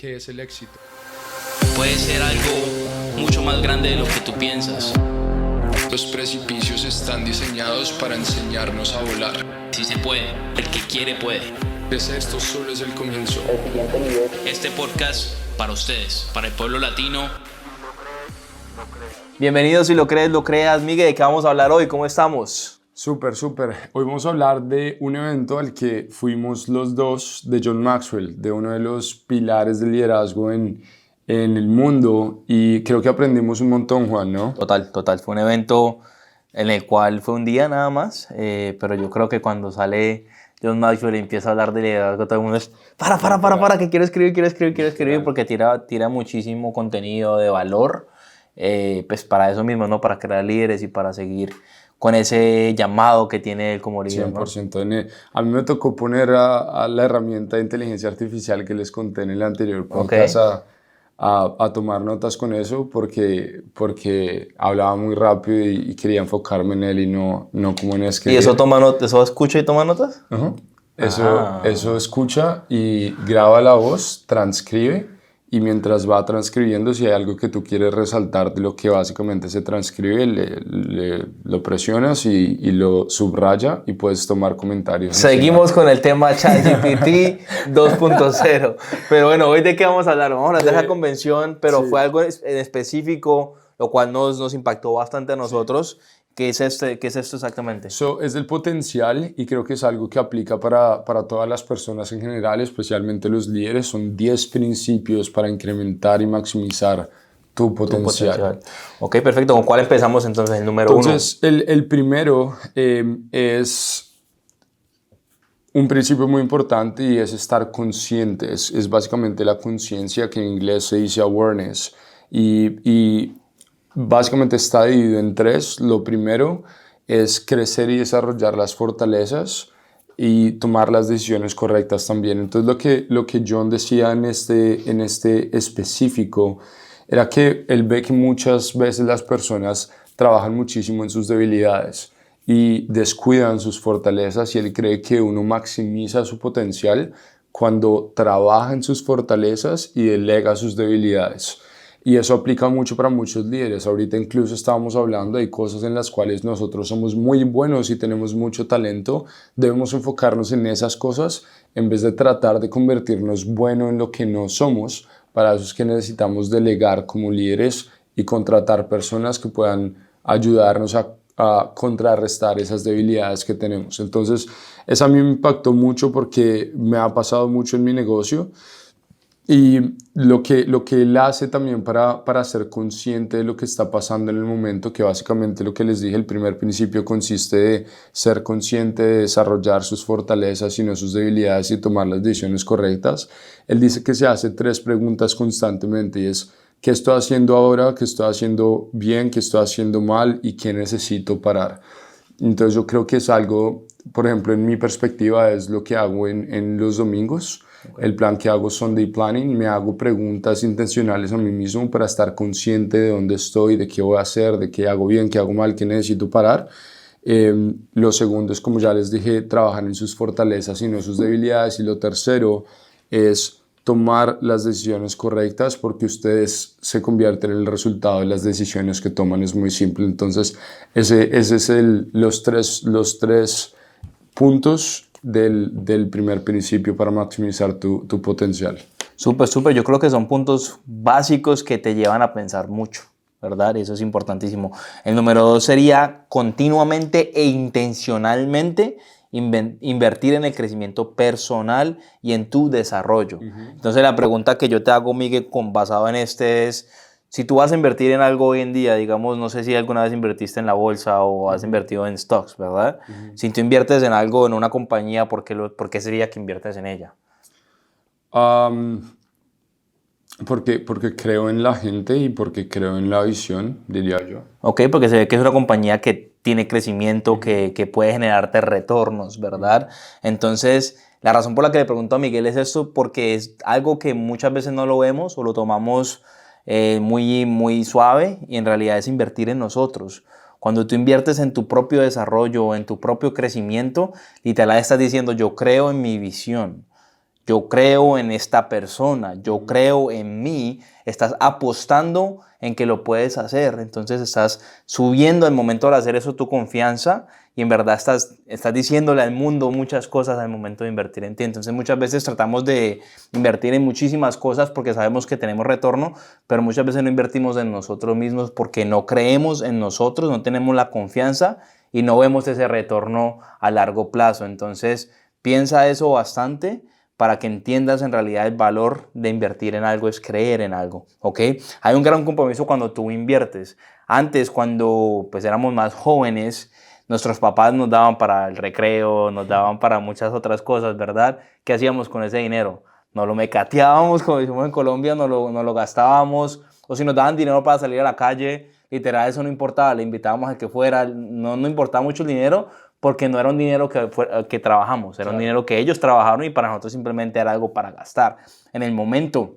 ¿Qué es el éxito? Puede ser algo mucho más grande de lo que tú piensas. Los precipicios están diseñados para enseñarnos a volar. Si se puede, el que quiere puede. Esto solo es el comienzo. Este podcast para ustedes, para el pueblo latino. Bienvenidos, si lo crees, lo creas. Miguel, ¿de qué vamos a hablar hoy? ¿Cómo estamos? Súper. Hoy vamos a hablar de un evento al que fuimos los dos, de John Maxwell, de uno de los pilares del liderazgo en el mundo, y creo que aprendimos un montón, Juan, ¿no? Total. Fue un evento en el cual fue un día nada más, pero yo creo que cuando sale John Maxwell y empieza a hablar de liderazgo, todo el mundo es para, que quiero escribir, porque tira muchísimo contenido de valor, pues para eso mismo, ¿no? Para crear líderes y para seguir con ese llamado que tiene él como líder, 100%. ¿No? A mí me tocó poner a la herramienta de inteligencia artificial que les conté en el anterior podcast a tomar notas con eso porque hablaba muy rápido y quería enfocarme en él y no como en escribir. ¿Y eso eso escucha y toma notas? Uh-huh. Eso escucha y graba la voz, transcribe, y mientras va transcribiendo, si hay algo que tú quieres resaltar de lo que básicamente se transcribe, lo presionas y lo subraya y puedes tomar comentarios. Seguimos con el tema ChatGPT 2.0. Pero bueno, ¿hoy de qué vamos a hablar? Vamos a hablar de esa convención, pero fue algo en específico, lo cual nos impactó bastante a nosotros. ¿Qué es esto exactamente? Es el potencial, y creo que es algo que aplica para todas las personas en general, especialmente los líderes. Son 10 principios para incrementar y maximizar tu potencial. Ok, perfecto. ¿Con cuál empezamos entonces? El número uno. Entonces, el primero es un principio muy importante, y es estar consciente. Es básicamente la conciencia, que en inglés se dice awareness. Y básicamente está dividido en 3. Lo primero es crecer y desarrollar las fortalezas y tomar las decisiones correctas también. Entonces lo que John decía en este específico era que él ve que muchas veces las personas trabajan muchísimo en sus debilidades y descuidan sus fortalezas, y él cree que uno maximiza su potencial cuando trabaja en sus fortalezas y delega sus debilidades. Y eso aplica mucho para muchos líderes. Ahorita incluso estábamos hablando de cosas en las cuales nosotros somos muy buenos y tenemos mucho talento. Debemos enfocarnos en esas cosas en vez de tratar de convertirnos bueno en lo que no somos. Para eso es que necesitamos delegar como líderes y contratar personas que puedan ayudarnos a contrarrestar esas debilidades que tenemos. Entonces, eso a mí me impactó mucho porque me ha pasado mucho en mi negocio. Y lo que él hace también para ser consciente de lo que está pasando en el momento, que básicamente lo que les dije, el primer principio consiste de ser consciente, de desarrollar sus fortalezas y no sus debilidades, y tomar las decisiones correctas. Él dice que se hace 3 preguntas constantemente, y es: ¿qué estoy haciendo ahora? ¿Qué estoy haciendo bien? ¿Qué estoy haciendo mal? ¿Y qué necesito parar? Entonces yo creo que es algo, por ejemplo, en mi perspectiva, es lo que hago en los domingos. Okay. El plan que hago es Sunday Planning. Me hago preguntas intencionales a mí mismo para estar consciente de dónde estoy, de qué voy a hacer, de qué hago bien, qué hago mal, qué necesito parar. Lo segundo es, como ya les dije, trabajar en sus fortalezas y no sus debilidades. Y lo tercero es tomar las decisiones correctas, porque ustedes se convierten en el resultado de las decisiones que toman. Es muy simple. Entonces, ese es los tres puntos del primer principio para maximizar tu potencial. Súper. Yo creo que son puntos básicos que te llevan a pensar mucho, ¿verdad? Eso es importantísimo. El número 2 sería continuamente e intencionalmente invertir en el crecimiento personal y en tu desarrollo. Uh-huh. Entonces la pregunta que yo te hago, Miguel, basado en este es: si tú vas a invertir en algo hoy en día, digamos, no sé si alguna vez invertiste en la bolsa o has invertido en stocks, ¿verdad? Uh-huh. Si tú inviertes en algo, en una compañía, ¿por qué sería que inviertes en ella? Porque creo en la gente y porque creo en la visión, diría yo. Ok, porque se ve que es una compañía que tiene crecimiento, que puede generarte retornos, ¿verdad? Entonces, la razón por la que le pregunto a Miguel es esto, porque es algo que muchas veces no lo vemos o lo tomamos muy suave, y en realidad es invertir en nosotros. Cuando tú inviertes en tu propio desarrollo, en tu propio crecimiento, literal estás diciendo: yo creo en mi visión, yo creo en esta persona, yo creo en mí, estás apostando en que lo puedes hacer. Entonces estás subiendo al momento de hacer eso tu confianza y en verdad estás diciéndole al mundo muchas cosas al momento de invertir en ti. Entonces muchas veces tratamos de invertir en muchísimas cosas porque sabemos que tenemos retorno, pero muchas veces no invertimos en nosotros mismos porque no creemos en nosotros, no tenemos la confianza y no vemos ese retorno a largo plazo. Entonces piensa eso bastante para que entiendas en realidad el valor de invertir en algo, es creer en algo, ¿ok? Hay un gran compromiso cuando tú inviertes. Antes, cuando pues éramos más jóvenes, nuestros papás nos daban para el recreo, nos daban para muchas otras cosas, ¿verdad? ¿Qué hacíamos con ese dinero? Nos lo mecateábamos, como decimos en Colombia, nos lo gastábamos, o si nos daban dinero para salir a la calle, literal eso no importaba, le invitábamos a que fuera, no importaba mucho el dinero, porque no era un dinero que trabajamos, era un dinero que ellos trabajaron y para nosotros simplemente era algo para gastar. En el momento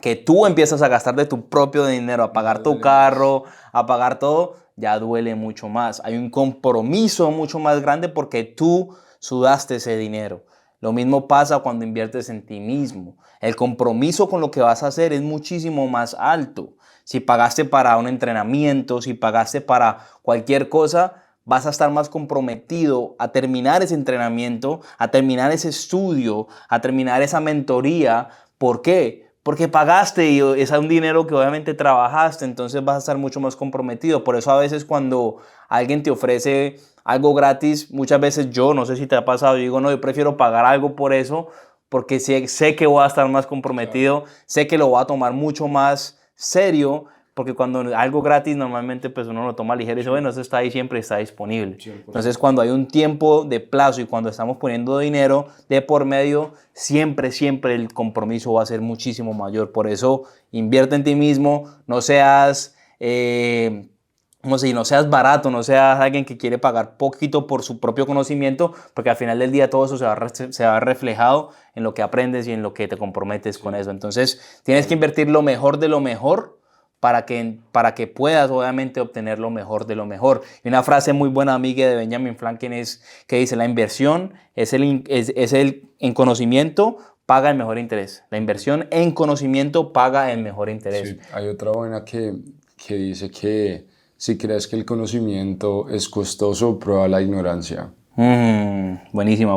que tú empiezas a gastar de tu propio dinero, a pagar tu carro, a pagar todo, ya duele mucho más. Hay un compromiso mucho más grande porque tú sudaste ese dinero. Lo mismo pasa cuando inviertes en ti mismo. El compromiso con lo que vas a hacer es muchísimo más alto. Si pagaste para un entrenamiento, si pagaste para cualquier cosa, vas a estar más comprometido a terminar ese entrenamiento, a terminar ese estudio, a terminar esa mentoría. ¿Por qué? Porque pagaste y es un dinero que obviamente trabajaste, entonces vas a estar mucho más comprometido. Por eso a veces cuando alguien te ofrece algo gratis, muchas veces yo, no sé si te ha pasado, yo digo, no, yo prefiero pagar algo por eso porque sé que voy a estar más comprometido, sé que lo voy a tomar mucho más serio. Porque cuando algo gratis normalmente pues uno lo toma ligero y dice, bueno, eso está ahí siempre, está disponible. 100%. Entonces cuando hay un tiempo de plazo y cuando estamos poniendo dinero de por medio, siempre el compromiso va a ser muchísimo mayor. Por eso invierte en ti mismo, no seas barato, no seas alguien que quiere pagar poquito por su propio conocimiento, porque al final del día todo eso se va a ver reflejado en lo que aprendes y en lo que te comprometes con eso. Entonces tienes que invertir lo mejor de lo mejor para que puedas obviamente obtener lo mejor de lo mejor. Y una frase muy buena amiga de Benjamin Franklin es que dice, la inversión en conocimiento paga el mejor interés. La inversión en conocimiento paga el mejor interés. Sí, hay otra buena que dice que si crees que el conocimiento es costoso, prueba la ignorancia. Buenísima.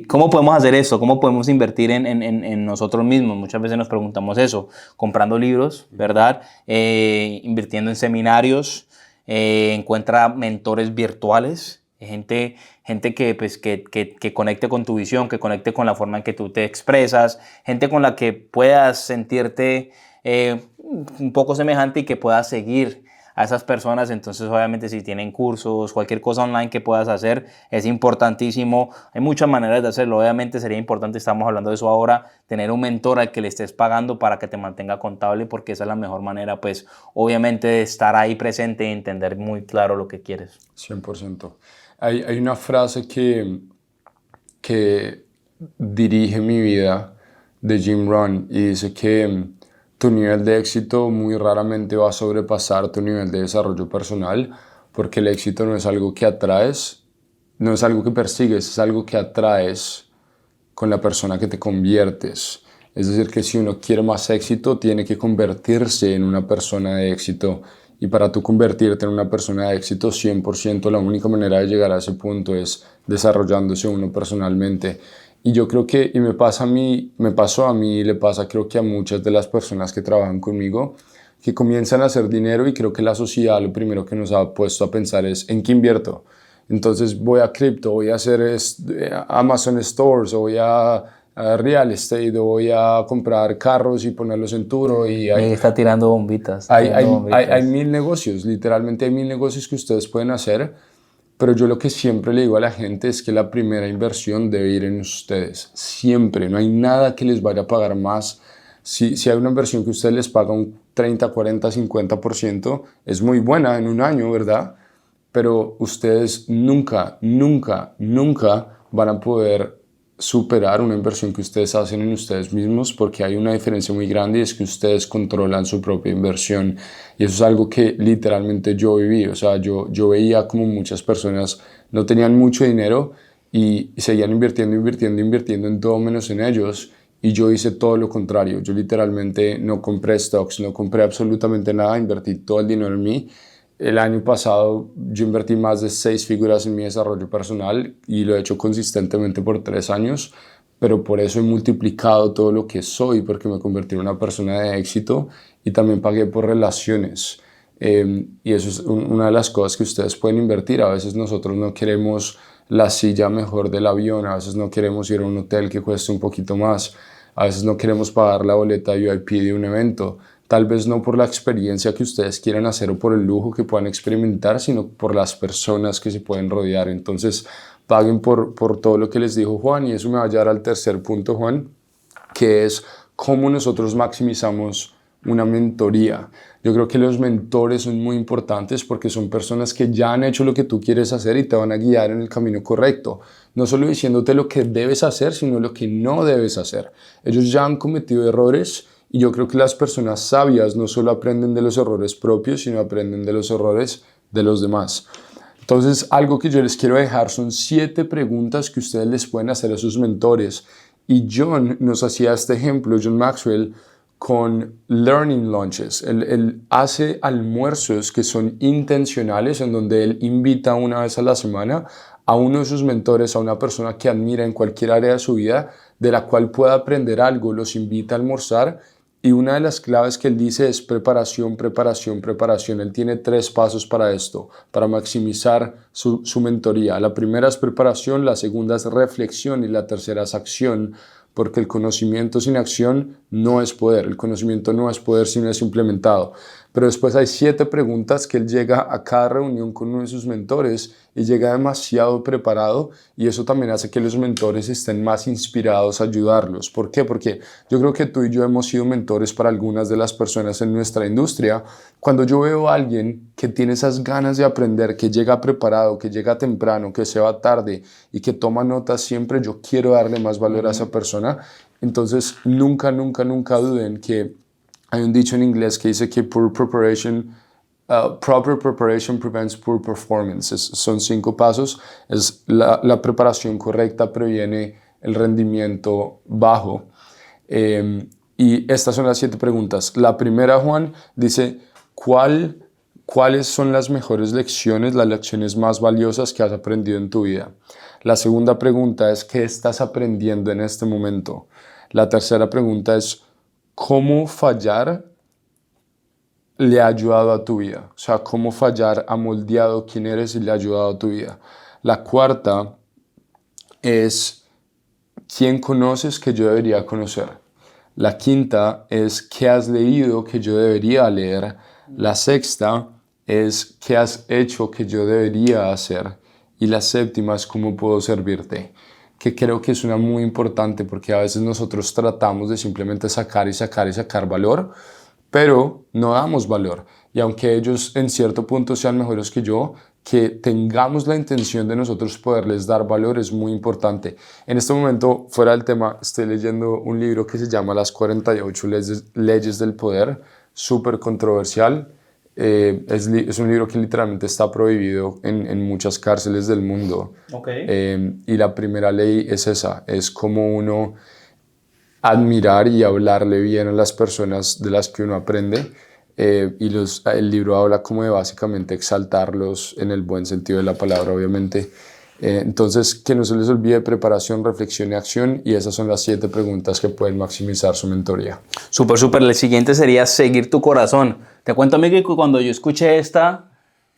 ¿Cómo podemos hacer eso? ¿Cómo podemos invertir en nosotros mismos? Muchas veces nos preguntamos eso, comprando libros, ¿verdad? Invirtiendo en seminarios, encuentra mentores virtuales, gente que conecte con tu visión, que conecte con la forma en que tú te expresas, gente con la que puedas sentirte un poco semejante y que puedas seguir a esas personas. Entonces obviamente si tienen cursos, cualquier cosa online que puedas hacer es importantísimo. Hay muchas maneras de hacerlo, obviamente sería importante, estamos hablando de eso ahora, tener un mentor al que le estés pagando para que te mantenga contable, porque esa es la mejor manera pues obviamente de estar ahí presente y entender muy claro lo que quieres. 100%. Hay una frase que dirige mi vida de Jim Rohn y dice que tu nivel de éxito muy raramente va a sobrepasar tu nivel de desarrollo personal, porque el éxito no es algo que atraes, no es algo que persigues, es algo que atraes con la persona que te conviertes. Es decir, que si uno quiere más éxito, tiene que convertirse en una persona de éxito. Y para tú convertirte en una persona de éxito, 100%, la única manera de llegar a ese punto es desarrollándose uno personalmente. Y yo creo que, y me pasó a mí y le pasa creo que a muchas de las personas que trabajan conmigo, que comienzan a hacer dinero y creo que la sociedad lo primero que nos ha puesto a pensar es ¿en qué invierto? Entonces voy a cripto, voy a hacer Amazon Stores, o voy a real estate, o voy a comprar carros y ponerlos en Turo. Y está tirando bombitas. Hay 1000 negocios, literalmente hay 1000 negocios que ustedes pueden hacer. Pero yo lo que siempre le digo a la gente es que la primera inversión debe ir en ustedes. Siempre. No hay nada que les vaya a pagar más. Si hay una inversión que ustedes les paga un 30, 40, 50%, es muy buena en un año, ¿verdad? Pero ustedes nunca van a poder superar una inversión que ustedes hacen en ustedes mismos, porque hay una diferencia muy grande y es que ustedes controlan su propia inversión. Y eso es algo que literalmente yo viví. O sea, yo veía como muchas personas no tenían mucho dinero y seguían invirtiendo en todo menos en ellos. Y yo hice todo lo contrario. Yo literalmente no compré stocks, no compré absolutamente nada, invertí todo el dinero en mí. El año pasado yo invertí más de 6 figuras en mi desarrollo personal y lo he hecho consistentemente por 3 años, pero por eso he multiplicado todo lo que soy, porque me convertí en una persona de éxito y también pagué por relaciones. Y eso es una de las cosas que ustedes pueden invertir. A veces nosotros no queremos la silla mejor del avión, a veces no queremos ir a un hotel que cueste un poquito más, a veces no queremos pagar la boleta VIP de un evento, tal vez no por la experiencia que ustedes quieran hacer o por el lujo que puedan experimentar, sino por las personas que se pueden rodear. Entonces paguen por todo lo que les dijo Juan, y eso me va a llevar al tercer punto, Juan, que es cómo nosotros maximizamos una mentoría. Yo creo que los mentores son muy importantes porque son personas que ya han hecho lo que tú quieres hacer y te van a guiar en el camino correcto. No solo diciéndote lo que debes hacer, sino lo que no debes hacer. Ellos ya han cometido errores y yo creo que las personas sabias no solo aprenden de los errores propios, sino aprenden de los errores de los demás. Entonces, algo que yo les quiero dejar son 7 preguntas que ustedes les pueden hacer a sus mentores. Y John nos hacía este ejemplo, John Maxwell, con learning lunches. Él hace almuerzos que son intencionales, en donde él invita una vez a la semana a uno de sus mentores, a una persona que admira en cualquier área de su vida, de la cual pueda aprender algo, los invita a almorzar. Y una de las claves que él dice es preparación, preparación, preparación. Él tiene 3 pasos para esto, para maximizar su mentoría. La primera es preparación, la segunda es reflexión y la tercera es acción. Porque el conocimiento sin acción no es poder. El conocimiento no es poder si no es implementado. Pero después hay 7 preguntas que él llega a cada reunión con uno de sus mentores y llega demasiado preparado, y eso también hace que los mentores estén más inspirados a ayudarlos. ¿Por qué? Porque yo creo que tú y yo hemos sido mentores para algunas de las personas en nuestra industria. Cuando yo veo a alguien que tiene esas ganas de aprender, que llega preparado, que llega temprano, que se va tarde y que toma notas siempre, yo quiero darle más valor a esa persona. Entonces, nunca duden que hay un dicho en inglés que dice que proper preparation prevents poor performance. Son 5 pasos. La preparación correcta previene el rendimiento bajo. Y estas son las 7 preguntas. La primera, Juan, dice, ¿cuáles son las mejores lecciones, las lecciones más valiosas que has aprendido en tu vida? La segunda pregunta es, ¿qué estás aprendiendo en este momento? La tercera pregunta es, ¿cómo fallar le ha ayudado a tu vida? O sea, ¿cómo fallar ha moldeado quién eres y le ha ayudado a tu vida? La cuarta es, ¿quién conoces que yo debería conocer? La quinta es, ¿qué has leído que yo debería leer? La sexta es, ¿qué has hecho que yo debería hacer? Y la séptima es, ¿cómo puedo servirte? Que creo que es una muy importante, porque a veces nosotros tratamos de simplemente sacar valor, pero no damos valor. Y aunque ellos en cierto punto sean mejores que yo, que tengamos la intención de nosotros poderles dar valor es muy importante. En este momento, fuera del tema, estoy leyendo un libro que se llama Las 48 leyes del poder, súper controversial. Es un libro que literalmente está prohibido en muchas cárceles del mundo. Okay. Y la primera ley es esa, es como uno admirar y hablarle bien a las personas de las que uno aprende. El libro habla como de básicamente exaltarlos en el buen sentido de la palabra, obviamente. Entonces, que no se les olvide preparación, reflexión y acción, y esas son las 7 preguntas que pueden maximizar su mentoría. Súper. El siguiente sería seguir tu corazón. Te cuento a mí que cuando yo escuché esta,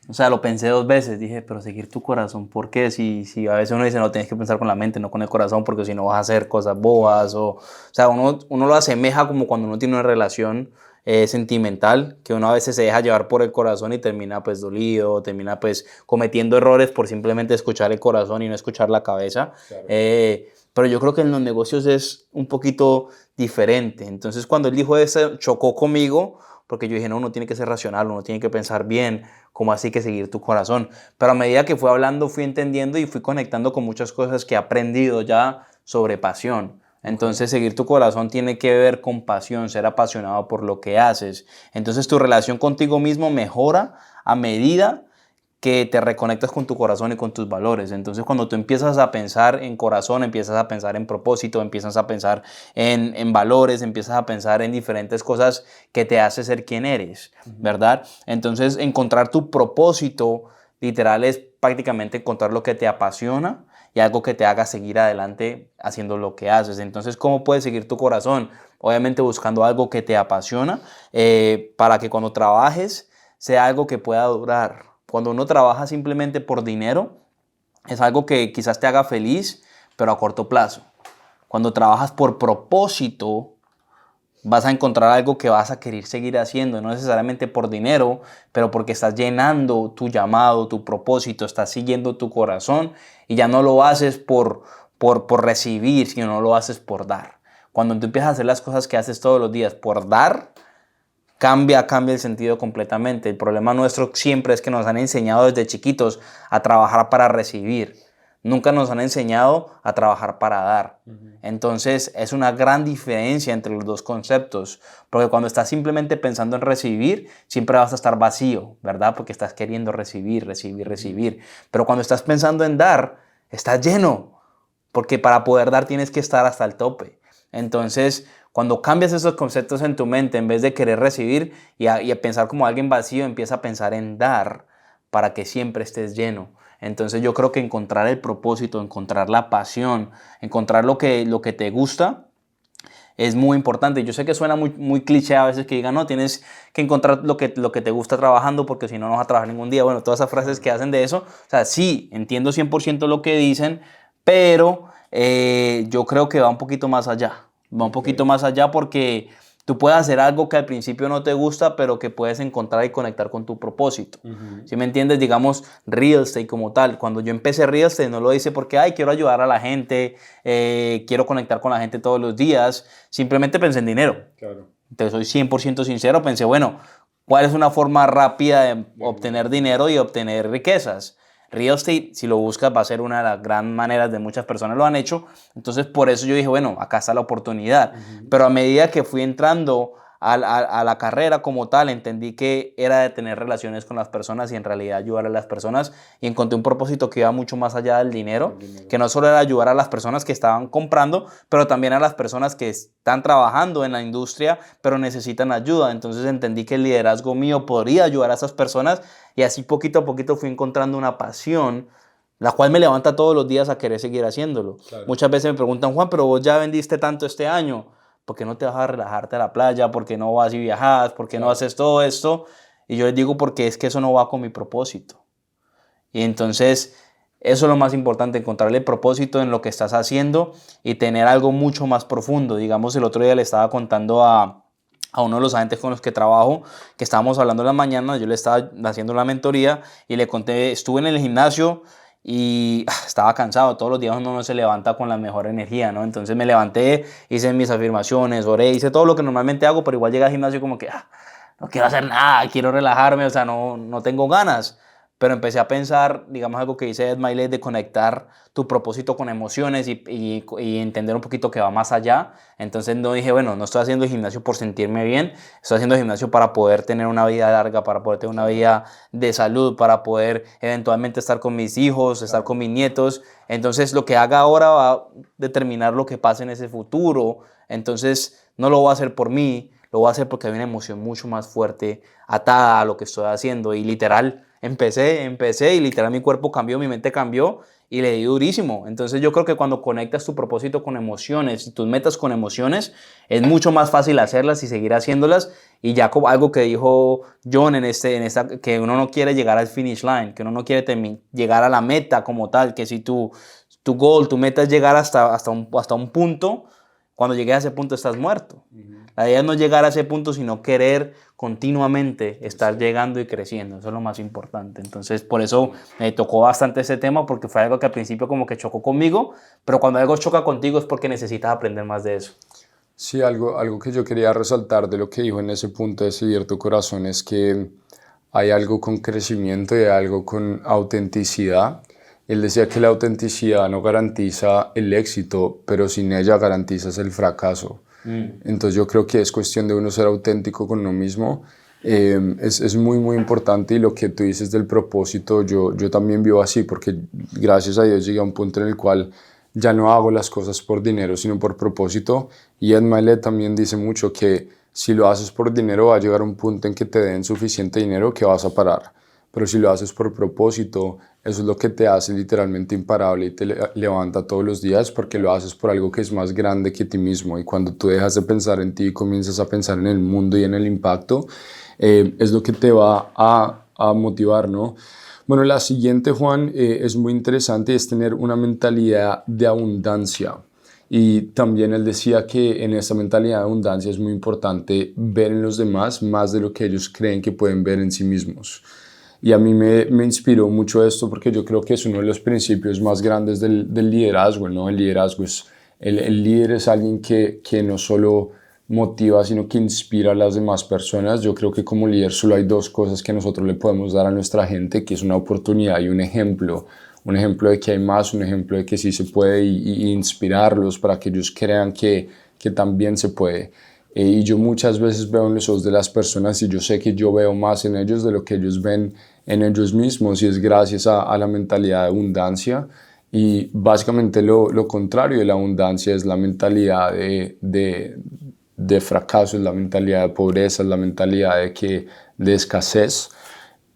o sea, lo pensé 2 veces. Dije, pero seguir tu corazón, ¿por qué? Si a veces uno dice, no, tienes que pensar con la mente, no con el corazón, porque si no vas a hacer cosas bobas. O sea, uno lo asemeja como cuando uno tiene una relación sentimental, que uno a veces se deja llevar por el corazón y termina pues dolido, termina pues cometiendo errores por simplemente escuchar el corazón y no escuchar la cabeza. Claro. Pero yo creo que en los negocios es un poquito diferente. Entonces, cuando él dijo eso, chocó conmigo, porque yo dije, no, uno tiene que ser racional, uno tiene que pensar bien, ¿cómo así que seguir tu corazón? Pero a medida que fui hablando, fui entendiendo y fui conectando con muchas cosas que he aprendido ya sobre pasión. Entonces, seguir tu corazón tiene que ver con pasión, ser apasionado por lo que haces. Entonces, tu relación contigo mismo mejora a medida que te reconectas con tu corazón y con tus valores. Entonces, cuando tú empiezas a pensar en corazón, empiezas a pensar en propósito, empiezas a pensar en valores, empiezas a pensar en diferentes cosas que te hace ser quien eres, ¿verdad? Entonces, encontrar tu propósito literal es prácticamente encontrar lo que te apasiona y algo que te haga seguir adelante haciendo lo que haces. Entonces, ¿cómo puedes seguir tu corazón? Obviamente buscando algo que te apasiona para que cuando trabajes sea algo que pueda durar. Cuando uno trabaja simplemente por dinero, es algo que quizás te haga feliz, pero a corto plazo. Cuando trabajas por propósito, vas a encontrar algo que vas a querer seguir haciendo, no necesariamente por dinero, pero porque estás llenando tu llamado, tu propósito, estás siguiendo tu corazón y ya no lo haces por recibir, sino lo haces por dar. Cuando tú empiezas a hacer las cosas que haces todos los días por dar, cambia el sentido completamente. El problema nuestro siempre es que nos han enseñado desde chiquitos a trabajar para recibir. Nunca nos han enseñado a trabajar para dar. Entonces es una gran diferencia entre los dos conceptos, porque cuando estás simplemente pensando en recibir, siempre vas a estar vacío, ¿verdad? Porque estás queriendo recibir. Pero cuando estás pensando en dar, estás lleno, porque para poder dar tienes que estar hasta el tope. Entonces, cuando cambias esos conceptos en tu mente, en vez de querer recibir y a pensar como alguien vacío, empieza a pensar en dar para que siempre estés lleno. Entonces yo creo que encontrar el propósito, encontrar la pasión, encontrar lo que te gusta es muy importante. Yo sé que suena muy cliché a veces que digan, no, tienes que encontrar lo que te gusta trabajando porque si no, no vas a trabajar ningún día. Bueno, todas esas frases que hacen de eso, o sea, sí, entiendo 100% lo que dicen, pero yo creo que va un poquito más allá. Va un poquito más allá porque tú puedes hacer algo que al principio no te gusta, pero que puedes encontrar y conectar con tu propósito. ¿Sí me entiendes? Digamos, real estate como tal. Cuando yo empecé real estate no lo hice porque, quiero ayudar a la gente, quiero conectar con la gente todos los días. Simplemente pensé en dinero. Claro. Te soy 100% sincero. Pensé, bueno, ¿cuál es una forma rápida de obtener dinero y obtener riquezas? Real estate, si lo buscas, va a ser una de las gran maneras de muchas personas lo han hecho. Entonces, por eso yo dije, bueno, acá está la oportunidad. Pero a medida que fui entrando a la carrera como tal, entendí que era de tener relaciones con las personas y en realidad ayudar a las personas. Y encontré un propósito que iba mucho más allá del dinero, que no solo era ayudar a las personas que estaban comprando, pero también a las personas que están trabajando en la industria, pero necesitan ayuda. Entonces entendí que el liderazgo mío podría ayudar a esas personas y así poquito a poquito fui encontrando una pasión, la cual me levanta todos los días a querer seguir haciéndolo. Claro. Muchas veces me preguntan, Juan, pero vos ya vendiste tanto este año, ¿por qué no te vas a relajarte a la playa? ¿Por qué no vas y viajas? ¿Por qué no haces todo esto? Y yo les digo, porque es que eso no va con mi propósito. Y entonces, eso es lo más importante, encontrarle propósito en lo que estás haciendo y tener algo mucho más profundo. Digamos, el otro día le estaba contando a uno de los agentes con los que trabajo, que estábamos hablando en la mañana, yo le estaba haciendo la mentoría y le conté, estuve en el gimnasio y estaba cansado. Todos los días uno no se levanta con la mejor energía, ¿no? Entonces me levanté, hice mis afirmaciones, oré, hice todo lo que normalmente hago, pero igual llegué al gimnasio como que no quiero hacer nada, quiero relajarme, o sea, no tengo ganas. Pero empecé a pensar, digamos, algo que dice Ed Milet, de conectar tu propósito con emociones y entender un poquito que va más allá. Entonces no dije, bueno, no estoy haciendo gimnasio por sentirme bien, estoy haciendo gimnasio para poder tener una vida larga, para poder tener una vida de salud, para poder eventualmente estar con mis hijos, estar con mis nietos. Entonces lo que haga ahora va a determinar lo que pase en ese futuro. Entonces no lo voy a hacer por mí, lo voy a hacer porque hay una emoción mucho más fuerte atada a lo que estoy haciendo. Y literal, empecé y literal mi cuerpo cambió, mi mente cambió y le di durísimo. Entonces yo creo que cuando conectas tu propósito con emociones y tus metas con emociones, es mucho más fácil hacerlas y seguir haciéndolas. Y ya como algo que dijo John en esta, que uno no quiere llegar al finish line, que uno no quiere llegar a la meta como tal, que si tu goal, tu meta es llegar hasta un punto, cuando llegues a ese punto estás muerto. La idea es no llegar a ese punto, sino querer continuamente estar llegando y creciendo. Eso es lo más importante. Entonces, por eso me tocó bastante ese tema, porque fue algo que al principio como que chocó conmigo, pero cuando algo choca contigo es porque necesitas aprender más de eso. Sí, algo que yo quería resaltar de lo que dijo en ese punto de seguir tu corazón es que hay algo con crecimiento y hay algo con autenticidad. Él decía que la autenticidad no garantiza el éxito, pero sin ella garantizas el fracaso. Entonces yo creo que es cuestión de uno ser auténtico con uno mismo Es muy, muy importante, y lo que tú dices del propósito, yo también vivo así, porque gracias a Dios llegué a un punto en el cual ya no hago las cosas por dinero, sino por propósito. Y Ed Mylett también dice mucho que si lo haces por dinero va a llegar un punto en que te den suficiente dinero que vas a parar. Pero si lo haces por propósito, eso es lo que te hace literalmente imparable y te levanta todos los días, porque lo haces por algo que es más grande que ti mismo. Y cuando tú dejas de pensar en ti y comienzas a pensar en el mundo y en el impacto, es lo que te va a motivar, ¿no? Bueno, la siguiente, Juan, es muy interesante, es tener una mentalidad de abundancia. Y también él decía que en esta mentalidad de abundancia es muy importante ver en los demás más de lo que ellos creen que pueden ver en sí mismos. Y a mí me inspiró mucho esto, porque yo creo que es uno de los principios más grandes del liderazgo, ¿no? El liderazgo es, el líder es alguien que no solo motiva, sino que inspira a las demás personas. Yo creo que como líder solo hay dos cosas que nosotros le podemos dar a nuestra gente, que es una oportunidad y un ejemplo de que hay más, un ejemplo de que sí se puede, y inspirarlos para que ellos crean que también se puede. Y yo muchas veces veo en los ojos de las personas, y yo sé que yo veo más en ellos de lo que ellos ven en ellos mismos, y es gracias a la mentalidad de abundancia. Y básicamente lo contrario de la abundancia es la mentalidad de fracaso, es la mentalidad de pobreza, es la mentalidad de escasez.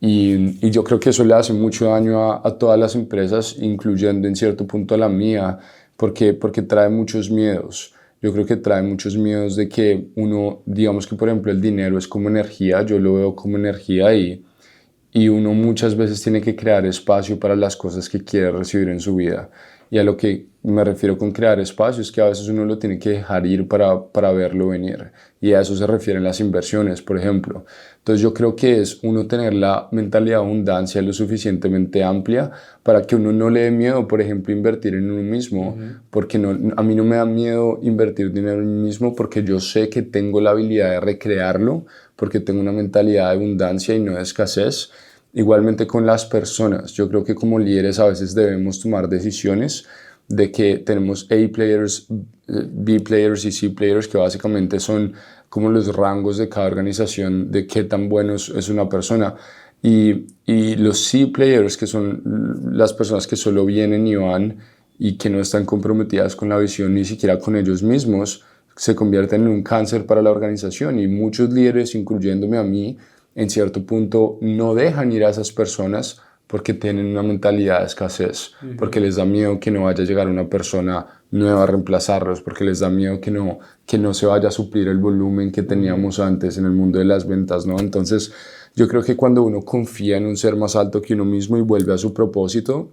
Y yo creo que eso le hace mucho daño a todas las empresas, incluyendo en cierto punto a la mía, porque trae muchos miedos. Yo creo que trae muchos miedos de que uno, digamos que por ejemplo el dinero es como energía, yo lo veo como energía, y uno muchas veces tiene que crear espacio para las cosas que quiere recibir en su vida. Y a lo que me refiero con crear espacio es que a veces uno lo tiene que dejar ir para verlo venir. Y a eso se refieren las inversiones, por ejemplo. Entonces yo creo que es uno tener la mentalidad de abundancia lo suficientemente amplia para que uno no le dé miedo, por ejemplo, invertir en uno mismo. Porque a mí no me da miedo invertir dinero en mí mismo, porque yo sé que tengo la habilidad de recrearlo, porque tengo una mentalidad de abundancia y no de escasez. Igualmente con las personas, yo creo que como líderes a veces debemos tomar decisiones de que tenemos A players, B players y C players, que básicamente son como los rangos de cada organización de qué tan bueno es una persona. Y los C players, que son las personas que solo vienen y van y que no están comprometidas con la visión ni siquiera con ellos mismos, se convierten en un cáncer para la organización. Y muchos líderes, incluyéndome a mí, en cierto punto no dejan ir a esas personas porque tienen una mentalidad de escasez, porque les da miedo que no vaya a llegar una persona nueva a reemplazarlos, porque les da miedo que no se vaya a suplir el volumen que teníamos antes en el mundo de las ventas, ¿no? Entonces yo creo que cuando uno confía en un ser más alto que uno mismo y vuelve a su propósito,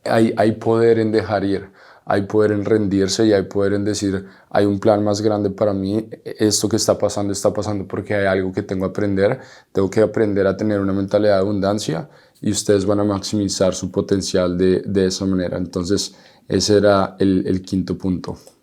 hay poder en dejar ir, hay poder en rendirse, y hay poder en decir, hay un plan más grande para mí, esto que está pasando porque hay algo que tengo que aprender a tener una mentalidad de abundancia, y ustedes van a maximizar su potencial de esa manera. Entonces ese era el quinto punto.